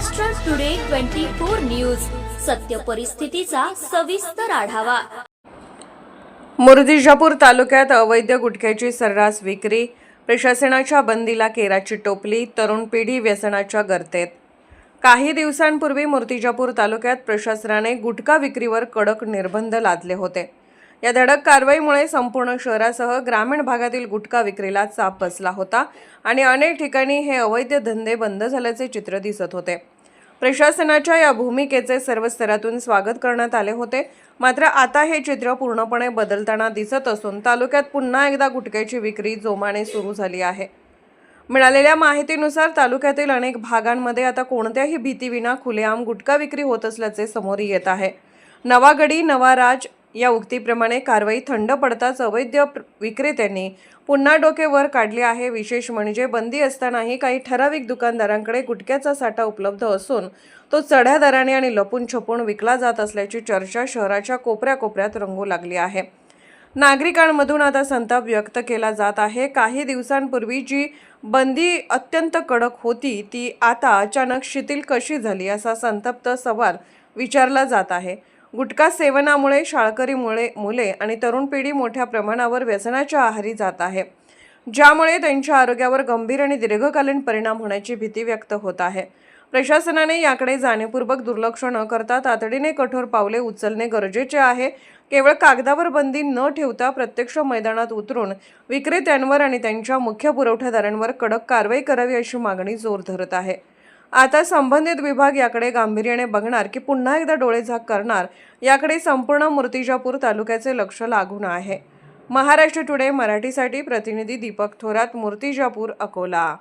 Maharashtra today 24 news, सत्य परिस्थितीचा सविस्तर आढावा। मूर्तिजापूर तालुक्यात अवैध गुटख्याची सर्रास विक्री, प्रशासनाच्या बंदीला केराची टोपली, तरुण पिढी व्यसनाच्या गर्तेत। काही दिवसांपूर्वी मूर्तिजापूर तालुक्यात प्रशासनाने गुटखा विक्रीवर कडक निर्बंध लादले होते। या धडक कारवाईमुळे संपूर्ण शहरासह ग्रामीण भागातील गुटखा विक्रीला चाप बसला होता आणि अनेक ठिकाणी हे अवैध धंदे बंद झाल्याचे चित्र दिसत होते। प्रशासनाच्या या भूमिकेचे सर्व स्तरातून स्वागत करण्यात आले होते। मात्र आता हे चित्र पूर्णपणे बदलताना दिसत असून तालुक्यात पुन्हा एकदा गुटख्याची विक्री जोमाने सुरू झाली आहे। मिळालेल्या माहितीनुसार तालुक्यातील अनेक भागांमध्ये आता कोणत्याही भीतीविना खुलेआम गुटखा विक्री होत असल्याचे समोर येत आहे। नवा गडी नवा राज या उक्तीप्रमाणे कारवाई थंड पडताच अवैध विक्रेत्यांनी पुन्हा डोके वर काढले आहे। विशेष म्हणजे बंदी असतानाही काही ठराविक दुकानदारांकडे गुटख्याचा साठा उपलब्ध असून तो चढ्या दराने आणि लपून छपून विकला जात असल्याची चर्चा शहराच्या कोपऱ्याकोपऱ्यात रंगू लागली आहे। नागरिकांमधून आता संताप व्यक्त केला जात आहे। काही दिवसांपूर्वी जी बंदी अत्यंत कडक होती ती आता अचानक शिथिल कशी झाली असा संतप्त सवाल विचारला जात आहे। गुटखा सेवनामुळे शाळकरी मुले आणि तरुण पिढी मोठ्या प्रमाणावर व्यसनाच्या आहारी जात आहे, ज्यामुळे त्यांच्या आरोग्यावर गंभीर आणि दीर्घकालीन परिणाम होण्याची भीती व्यक्त होत आहे। प्रशासनाने याकडे जाणीवपूर्वक दुर्लक्ष न करता तातडीने कठोर पावले उचलणे गरजेचे आहे। केवळ कागदावर बंदी न ठेवता प्रत्यक्ष मैदानात उतरून विक्रेत्यांवर आणि त्यांच्या मुख्य पुरवठादारांवर कडक कारवाई करावी अशी मागणी जोर धरत आहे। आता संबंधित विभाग याकडे गांभीर्याने बघणार की पुन्हा एकदा डोळेझाक करणार, याकडे संपूर्ण मूर्तिजापूर तालुक्याचे लक्ष लागून आहे। महाराष्ट्र टुडे मराठीसाठी प्रतिनिधी दीपक थोरात, मूर्तिजापूर, अकोला।